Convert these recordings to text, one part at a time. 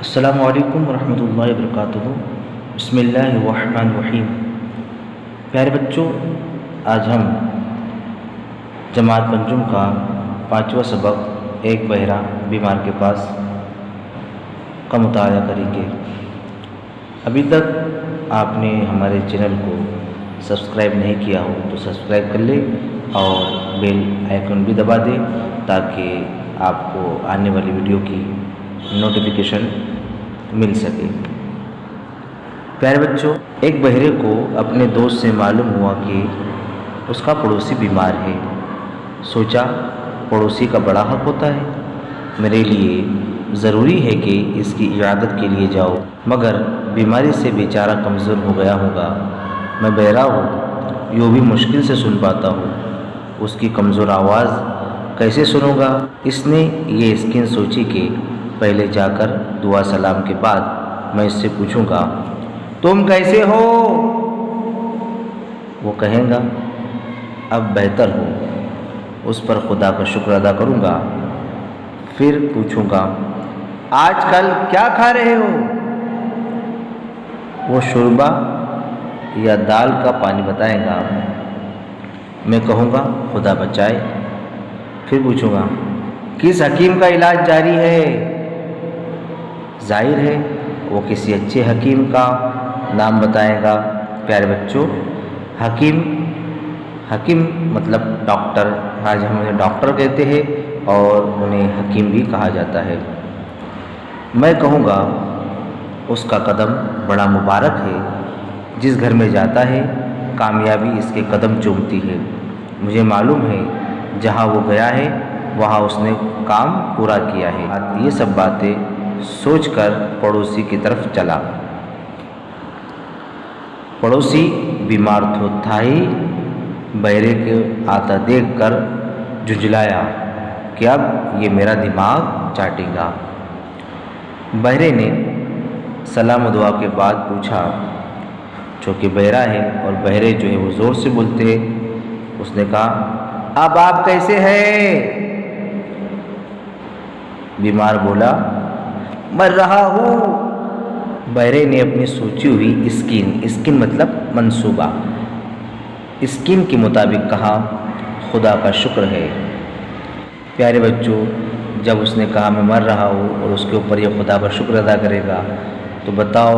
अस्सलामु अलैकुम वरहमतुल्लाहि वबरकातुहू। बिस्मिल्लाहिर्रहमानिर्रहीम। प्यारे बच्चों, आज हम जमात पंजुम का 5वां सबक एक बहरा बीमार के पास का मुताला करेंगे। अभी तक आपने हमारे चैनल को सब्सक्राइब नहीं किया हो तो सब्सक्राइब कर ले और बेल आइकन भी दबा दें ताकि आपको आने वाली वीडियो की नोटिफिकेशन मिल सके। प्यारे बच्चों, एक बहरे को अपने दोस्त से मालूम हुआ कि उसका पड़ोसी बीमार है। सोचा, पड़ोसी का बड़ा हक होता है, मेरे लिए ज़रूरी है कि इसकी इयादत के लिए जाओ, मगर बीमारी से बेचारा कमज़ोर हो गया होगा। मैं बहरा हूँ, यूँ भी मुश्किल से सुन पाता हूँ, उसकी कमज़ोर आवाज़ कैसे सुनूँगा। इसने ये स्किन सोची कि पहले जाकर दुआ सलाम के बाद मैं इससे पूछूंगा, तुम कैसे हो? वो कहेगा, अब बेहतर हो। उस पर खुदा का शुक्र अदा करूंगा। फिर पूछूंगा, आजकल क्या खा रहे हो? वो शोरबा या दाल का पानी बताएगा। मैं कहूँगा, खुदा बचाए। फिर पूछूंगा, किस हकीम का इलाज जारी है? जाहिर है वो किसी अच्छे हकीम का नाम बताएगा। प्यारे बच्चों, हकीम मतलब डॉक्टर। आज हम उन्हें डॉक्टर कहते हैं और उन्हें हकीम भी कहा जाता है। मैं कहूँगा, उसका कदम बड़ा मुबारक है। जिस घर में जाता है कामयाबी इसके कदम चूमती है। मुझे मालूम है जहाँ वो गया है वहाँ उसने काम पूरा किया है। ये सब बातें सोचकर पड़ोसी की तरफ चला। पड़ोसी बीमार तो था ही, बहरे के आता देखकर झुंझलाया कि अब ये मेरा दिमाग चाटेगा। बहरे ने सलाम दुआ के बाद पूछा, चूँकि बहरा है और बहरे जो है वो ज़ोर से बोलते हैं, उसने कहा, अब आप कैसे हैं? बीमार बोला, मर रहा हूँ। बहरे ने अपनी सोची हुई स्किन मतलब मंसूबा स्किन के मुताबिक कहा, खुदा का शुक्र है। प्यारे बच्चों, जब उसने कहा मैं मर रहा हूँ और उसके ऊपर यह खुदा का शुक्र अदा करेगा तो बताओ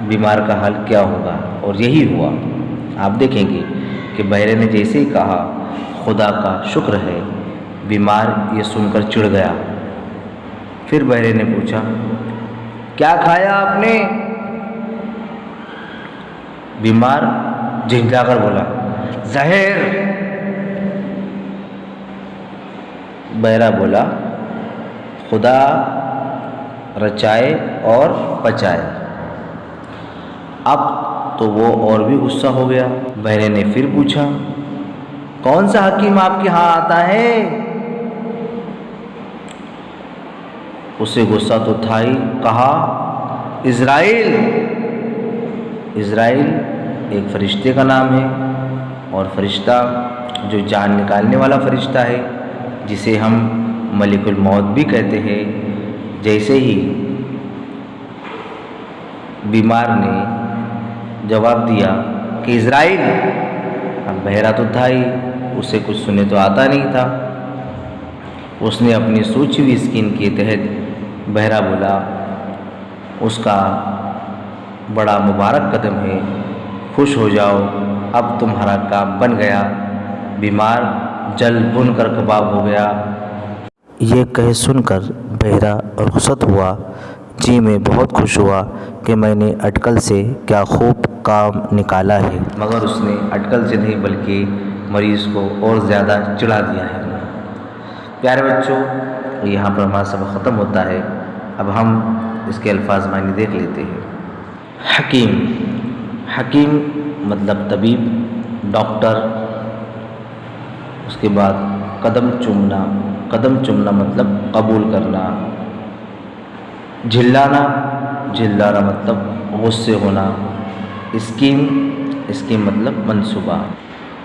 बीमार का हाल क्या होगा। और यही हुआ। आप देखेंगे कि बहरे ने जैसे ही कहा खुदा का शुक्र है, बीमार ये सुनकर चिढ़ गया। फिर बहरे ने पूछा, क्या खाया आपने? बीमार झिंझलाकर बोला, जहर। बहरा बोला, खुदा रचाए और पचाए। अब तो वो और भी गुस्सा हो गया। बहरे ने फिर पूछा, कौन सा हकीम आपके यहाँ आता है? उसे गुस्सा तो था ही। कहा, इज़राइल। इज़राइल एक फरिश्ते का नाम है और फरिश्ता जो जान निकालने वाला फरिश्ता है, जिसे हम मलिकुल मौत भी कहते हैं। जैसे ही बीमार ने जवाब दिया कि इज़राइल, अब बहरा तो था ही, उसे कुछ सुने तो आता नहीं था। उसने अपनी सोची हुई स्किन के तहत बहरा बोला, उसका बड़ा मुबारक कदम है, खुश हो जाओ, अब तुम्हारा काम बन गया। बीमार जल भुन कर कबाब हो गया। ये कह सुनकर बहरा रुखसत हुआ। जी मैं बहुत खुश हुआ कि मैंने अटकल से क्या खूब काम निकाला है। मगर उसने अटकल से नहीं बल्कि मरीज़ को और ज़्यादा चिढ़ा दिया है। प्यारे बच्चों, यहाँ पर हमारा सबक ख़त्म होता है। अब हम इसके अल्फाज मायने देख लेते हैं। हकीम मतलब तबीब, डॉक्टर। उसके बाद कदम चूमना मतलब कबूल करना। झिल्लाना मतलब गुस्से होना। स्कीम मतलब मंसूबा।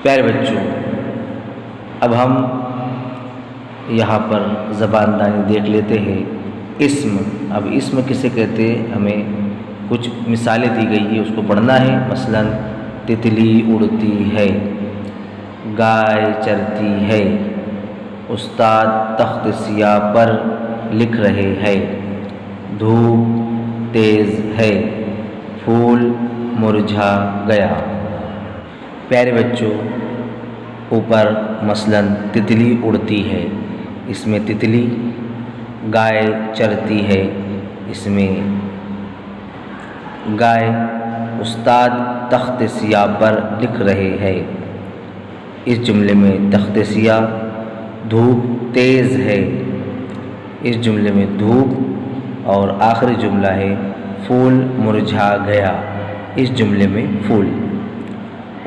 प्यारे बच्चों, अब हम यहाँ पर ज़बानदानी देख लेते हैं। इस्म। अब इस्म किसे कहते हैं, हमें कुछ मिसालें दी गई है, उसको पढ़ना है। मसलन तितली उड़ती है, गाय चरती है, उस्ताद तख्त सियाह पर लिख रहे हैं, धूप तेज़ है, फूल मुरझा गया। प्यारे बच्चों, ऊपर मसलन तितली उड़ती है, इसमें तितली, गाय चरती है, इसमें गाय, उस्ताद तख्त सियाह पर लिख रहे हैं, इस जुमले में तख्त सियाह, धूप तेज़ है, इस जुमले में धूप, और आखिरी जुमला है फूल मुरझा गया, इस जुमले में फूल।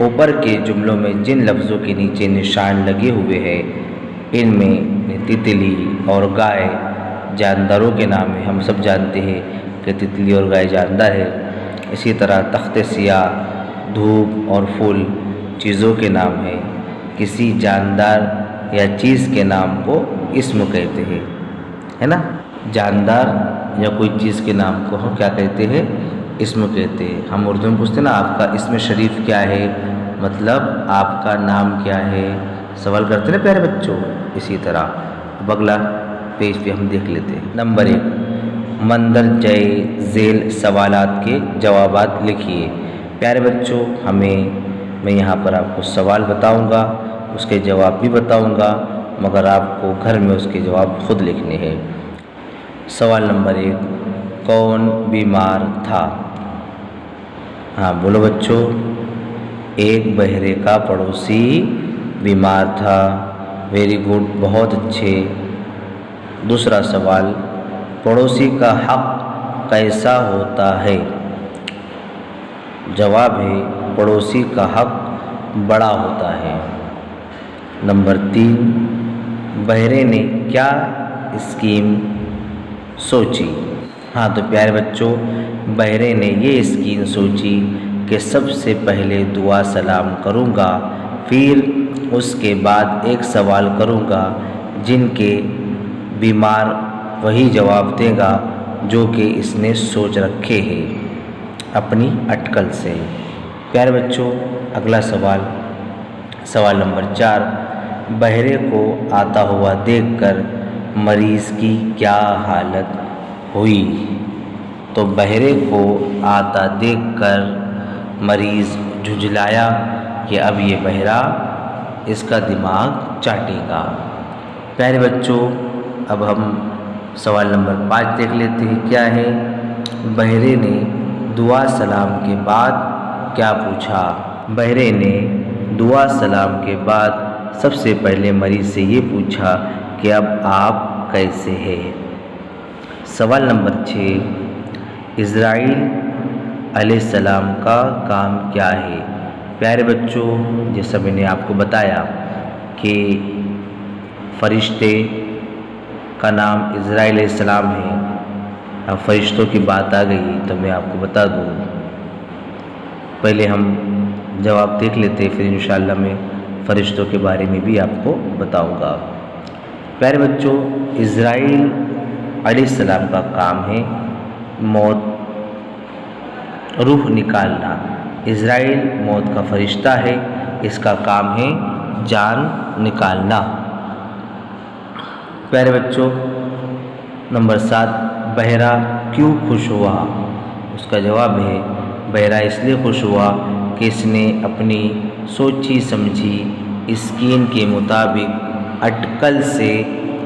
ऊपर के जुमलों में जिन लफ्ज़ों के नीचे निशान लगे हुए हैं, इनमें तितली और गाय जानदारों के नाम है। हम सब जानते हैं कि तितली और गाय जानदार है। इसी तरह तख्त सियाह, धूप और फूल चीज़ों के नाम है। किसी जानदार या चीज़ के नाम को इस्म कहते हैं, है ना। जानदार या कोई चीज़ के नाम को हम क्या कहते हैं, इस्म कहते हैं। हम उर्दू में पूछते हैं ना, आपका इस्म शरीफ क्या है, मतलब आपका नाम क्या है, सवाल करते हैं ना प्यारे बच्चों। इसी तरह अब अगला पेज पे हम देख लेते हैं। नंबर 1, मंदरजाए झेल सवालात के जवाबात लिखिए। प्यारे बच्चों, मैं यहाँ पर आपको सवाल बताऊँगा, उसके जवाब भी बताऊँगा, मगर आपको घर में उसके जवाब खुद लिखने हैं। सवाल नंबर 1, कौन बीमार था? हाँ बोलो बच्चों। एक बहरे का पड़ोसी बीमार था। वेरी गुड, बहुत अच्छे। दूसरा सवाल, पड़ोसी का हक कैसा होता है? जवाब है पड़ोसी का हक बड़ा होता है। नंबर 3, बहरे ने क्या स्कीम सोची? हाँ तो प्यारे बच्चों, बहरे ने ये स्कीम सोची कि सबसे पहले दुआ सलाम करूँगा, फिर उसके बाद एक सवाल करूँगा, जिनके बीमार वही जवाब देगा जो कि इसने सोच रखे हैं अपनी अटकल से। प्यारे बच्चों, अगला सवाल, सवाल नंबर 4, बहरे को आता हुआ देखकर मरीज़ की क्या हालत हुई? तो बहरे को आता देखकर मरीज़ झुंझलाया कि अब ये बहरा इसका दिमाग चाटेगा। प्यारे बच्चों, अब हम सवाल नंबर 5 देख लेते हैं, क्या है? बहरे ने दुआ सलाम के बाद क्या पूछा? बहरे ने दुआ सलाम के बाद सबसे पहले मरीज़ से ये पूछा कि अब आप कैसे हैं। सवाल नंबर 6, इज़राइल अलैहिस्सलाम का काम क्या है? प्यारे बच्चों, जैसा मैंने आपको बताया कि फ़रिश्ते का नाम इज़राइल अलैहिस्सलाम है। अब फ़रिश्तों की बात आ गई तो मैं आपको बता दूँ, पहले हम जवाब देख लेते, फिर इंशाअल्लाह मैं फ़रिश्तों के बारे में भी आपको बताऊँगा। प्यारे बच्चों, इज़राइल अलैहिस्सलाम का काम है मौत, रूह निकालना। इज़राइल मौत का फरिश्ता है, इसका काम है जान निकालना। प्यारे बच्चों, नंबर 7, बहरा क्यों खुश हुआ? उसका जवाब है बहरा इसलिए खुश हुआ कि इसने अपनी सोची समझी स्कीम के मुताबिक अटकल से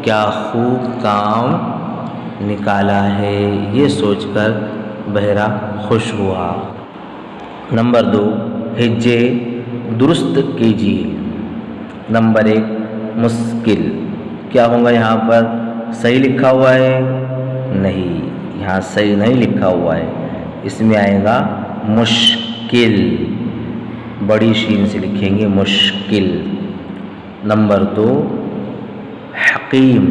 क्या खूब काम निकाला है, ये सोचकर बहरा खुश हुआ। नंबर 2, हिज्जे दुरुस्त कीजिए। नंबर 1, मुश्किल। क्या होगा यहाँ पर? सही लिखा हुआ है? नहीं, यहाँ सही नहीं लिखा हुआ है, इसमें आएगा मुश्किल, बड़ी शीन से लिखेंगे मुश्किल। नंबर 2, हकीम।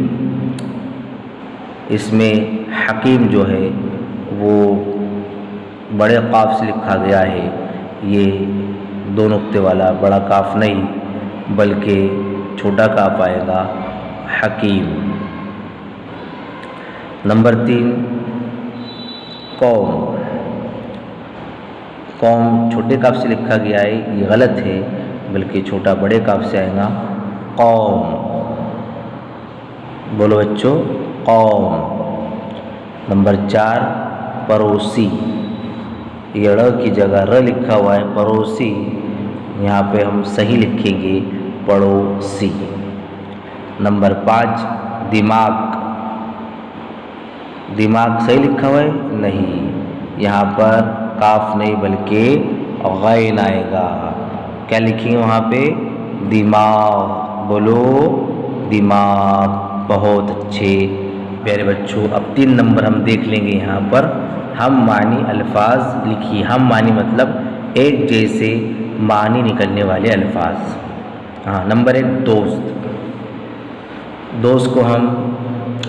इसमें हकीम जो है वो बड़े काफ से लिखा गया है, ये 2 नुक्ते वाला बड़ा काफ नहीं बल्कि छोटा काफ आएगा, हकीम। नंबर 3 कौम। कौम छोटे काफ से लिखा गया है, ये गलत है, बल्कि छोटा बड़े काफ से आएगा कौम। बोलो बच्चों, कौम। नंबर 4 पड़ोसी। ये ड़ की जगह र लिखा हुआ है, पड़ोसी, यहाँ पे हम सही लिखेंगे पड़ोसी। नंबर 5 दिमाग। दिमाग सही लिखा हुआ है? नहीं, यहाँ पर काफ नहीं बल्कि गैन आएगा। क्या लिखेंगे वहाँ पे? दिमाग। बोलो दिमाग। बहुत अच्छे प्यारे बच्चों, अब 3 नंबर हम देख लेंगे। यहाँ पर हम मानी अल्फाज लिखिए। हम मानी मतलब एक जैसे मानी निकलने वाले अल्फाज। हाँ, नंबर 1 दोस्त। दोस्त को हम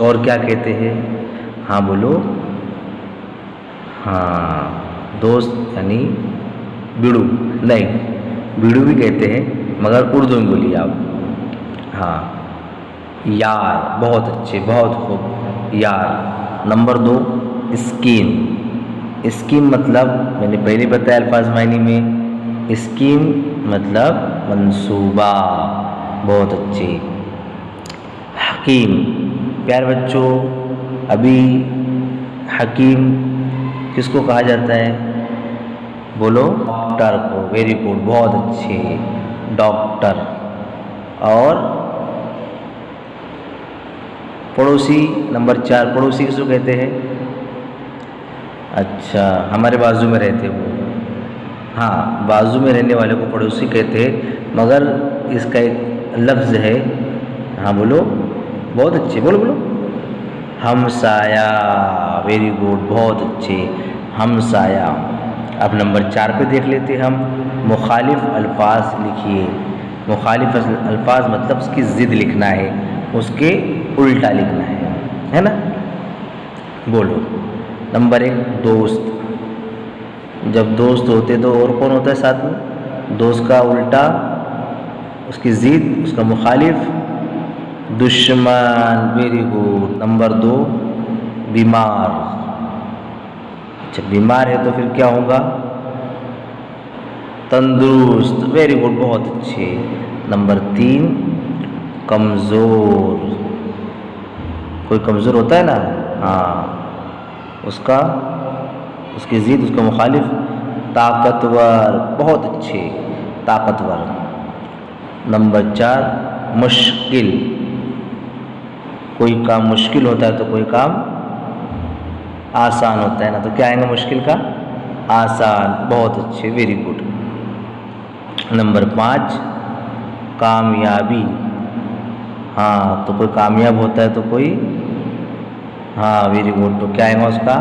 और क्या कहते हैं? हाँ बोलो। हाँ, दोस्त यानी बिड़ू। नहीं, बिड़ू भी कहते हैं मगर उर्दू में बोलिए आप। हाँ, यार। बहुत अच्छे, बहुत खूब, यार। Number 2 scheme. स्कीम मतलब मैंने पहले बताया अल्फाज मायने में, स्कीम मतलब मंसूबा। बहुत अच्छे। हकीम। प्यारे बच्चों, अभी हकीम किसको कहा जाता है? बोलो डॉक्टर को। वेरी गुड, बहुत अच्छे, डॉक्टर। और पड़ोसी, नंबर 4 पड़ोसी किसको कहते हैं? अच्छा, हमारे बाजू में रहते वो। हाँ, बाजू में रहने वाले को पड़ोसी कहते हैं, मगर इसका एक लफ्ज़ है। हाँ बोलो, बहुत अच्छे, बोलो बोलो। हमसाया। वेरी गुड, बहुत अच्छे, हमसाया। अब नंबर 4 पे देख लेते हम। मुखालिफ अल्फाज लिखिए। मुखालिफ अल्फाज मतलब उसकी ज़िद लिखना है, उसके उल्टा लिखना है ना? बोलो। नंबर 1 दोस्त। जब दोस्त होते तो और कौन होता है साथ में? दोस्त का उल्टा, उसकी ज़िद, उसका मुखालिफ दुश्मन। Very good. नंबर 2 बीमार। अच्छा, बीमार है तो फिर क्या होगा? तंदुरुस्त। वेरी गुड, बहुत अच्छे। नंबर 3 कमज़ोर। कोई कमज़ोर होता है ना? हाँ, उसका, उसकी ज़िद, उसका मुखालिफ ताकतवर। बहुत अच्छे, ताकतवर। नंबर 4 मुश्किल। कोई काम मुश्किल होता है तो कोई काम आसान होता है ना, तो क्या आएगा मुश्किल का? आसान। बहुत अच्छे, वेरी गुड। नंबर 5 कामयाबी। हाँ, तो कोई कामयाब होता है तो कोई, हाँ वेरी गुड, तो क्या आएगा उसका?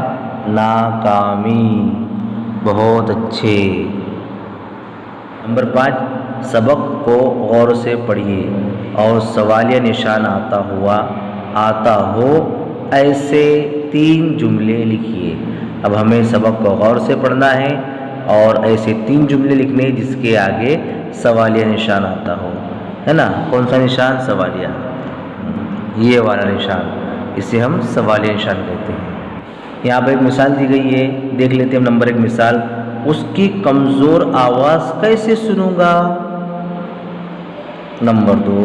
नाकामी। बहुत अच्छे। नंबर 5 सबक को गौर से पढ़िए और सवालिया निशान आता हो ऐसे 3 जुमले लिखिए। अब हमें सबक को गौर से पढ़ना है और ऐसे 3 जुमले लिखने हैं जिसके आगे सवालिया निशान आता हो, है ना? कौन सा निशान? सवालिया, ये वाला निशान, इसे हम सवालिया निशान कहते हैं। यहाँ पर एक मिसाल दी गई है, देख लेते हैं हम। नंबर 1 मिसाल, उसकी कमज़ोर आवाज़ कैसे सुनूंगा? नंबर 2,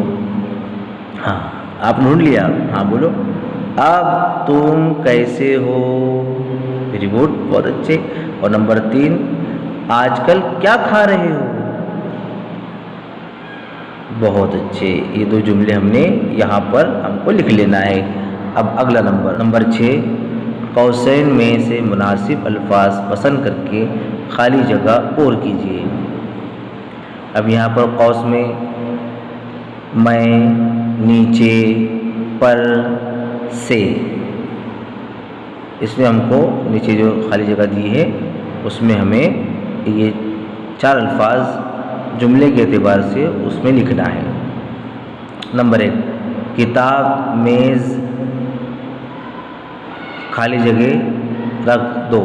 हाँ आप ढूंढ लिया? हाँ बोलो। अब तुम कैसे हो? वेरी गुड, बहुत अच्छे। और नंबर 3 आजकल क्या खा रहे हो? बहुत अच्छे। ये 2 जुमले हमने यहाँ पर हमको लिख लेना है। अब अगला नंबर 6 कौसैन में से मुनासिब अल्फाज पसंद करके खाली जगह और कीजिए। अब यहाँ पर कौस में मैं, नीचे, पर, से, इसमें हमको नीचे जो खाली जगह दी है उसमें हमें ये 4 अल्फाज जुमले के एतबार से उसमें लिखना है। नंबर 1 किताब, मेज़, खाली जगह रख दो।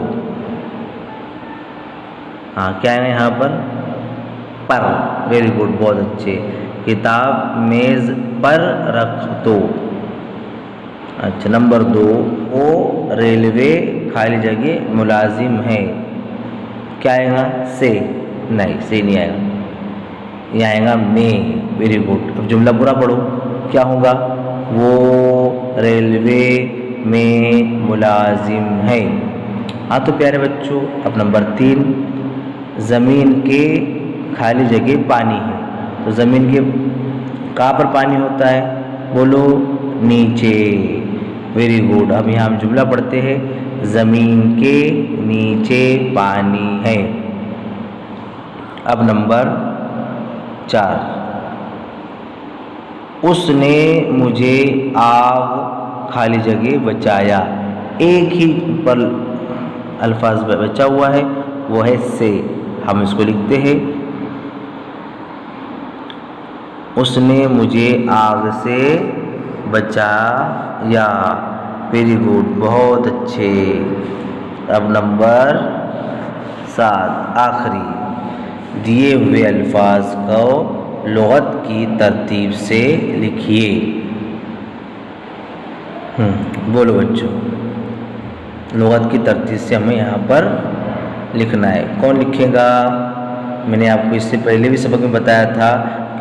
हाँ, क्या है यहाँ पर? वेरी गुड, बहुत अच्छे। किताब मेज़ पर रख दो। अच्छा, नंबर 2, वो रेलवे खाली जगह मुलाजिम है। क्या आएगा? से। नहीं, से नहीं आएगा, ये आएगा में। Very good. अब जुमला पूरा पढ़ो, क्या होगा? वो रेलवे में मुलाजिम है। हाँ तो प्यारे बच्चों, अब नंबर 3, ज़मीन के खाली जगह पानी है। तो ज़मीन के कहाँ पर पानी होता है? बोलो, नीचे। Very good. अब यहाँ हम जुमला पढ़ते हैं, ज़मीन के नीचे पानी है। अब नंबर 4, उसने मुझे आग खाली जगह बचाया। एक ही पर अल्फाज बचा हुआ है, वो है से। हम इसको लिखते हैं, उसने मुझे आग से बचाया। वेरी गुड, बहुत अच्छे। अब नंबर 7, आखिरी, दिए हुए अल्फाज को लुग़त की तरतीब से लिखिए। बोलो बच्चों, लुग़त की तरतीब से हमें यहाँ पर लिखना है। कौन लिखेगा? मैंने आपको इससे पहले भी सबक में बताया था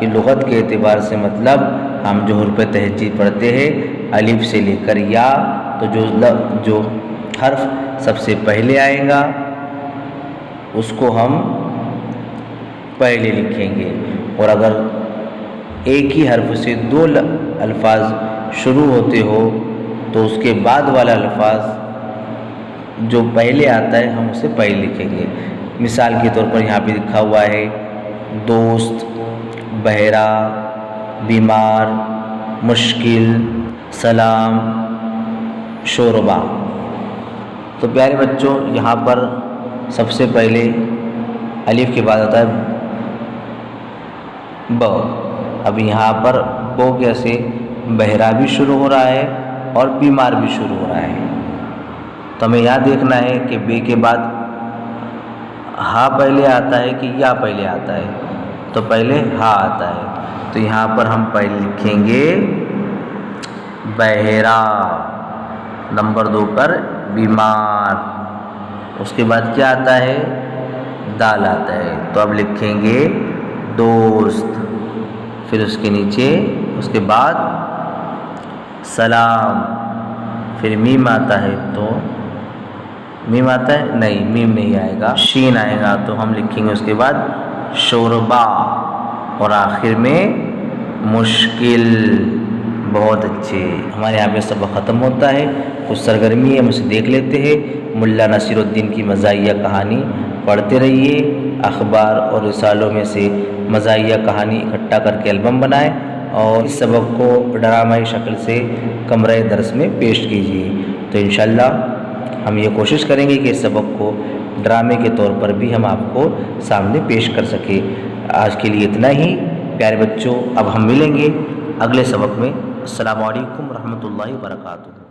कि लुग़त के एतबार से मतलब हम जो हुर्फ़ तहज़ीब पढ़ते हैं अलिफ से लेकर या, तो जो हर्फ सबसे पहले आएगा उसको हम पहले लिखेंगे, और अगर एक ही हर्फ से 2 अल्फाज शुरू होते हो तो उसके बाद वाला अल्फाज जो पहले आता है हम उसे पहले लिखेंगे। मिसाल के तौर पर यहाँ पे लिखा हुआ है दोस्त, बहरा, बीमार, मुश्किल, सलाम, शोरबा। तो प्यारे बच्चों, यहाँ पर सबसे पहले अलिफ के बाद आता है ब। अब यहाँ पर बो कैसे? बहरा भी शुरू हो रहा है और बीमार भी शुरू हो रहा है। तो हमें यहाँ देखना है कि बे के बाद हा पहले आता है कि या पहले आता है। तो पहले हा आता है, तो यहाँ पर हम पहले लिखेंगे बहरा। नंबर 2 पर बीमार। उसके बाद क्या आता है? दाल आता है। तो अब लिखेंगे दोस्त, फिर उसके नीचे उसके बाद सलाम, फिर मीम आता है। तो मीम आता है? नहीं, मीम नहीं आएगा, शीन आएगा। तो हम लिखेंगे उसके बाद शोरबा, और आखिर में मुश्किल। बहुत अच्छे। हमारे यहाँ पे सबक ख़त्म होता है। कुछ सरगर्मी हम उसे देख लेते हैं। मुल्ला नसीरुद्दीन की मज़ाहिया कहानी पढ़ते रहिए। अखबार और रिसालों में से मज़ाहिया कहानी इकट्ठा करके एल्बम बनाएं और इस सबक को ड्रामाई शक्ल से कमरे दर्स में पेश कीजिए। तो इंशाअल्लाह हम ये कोशिश करेंगे कि इस सबक को ड्रामे के तौर पर भी हम आपको सामने पेश कर सके। आज के लिए इतना ही प्यारे बच्चों। अब हम मिलेंगे अगले सबक में। अस्सलामु अलैकुम रहमतुल्लाहि व बरकातुहू।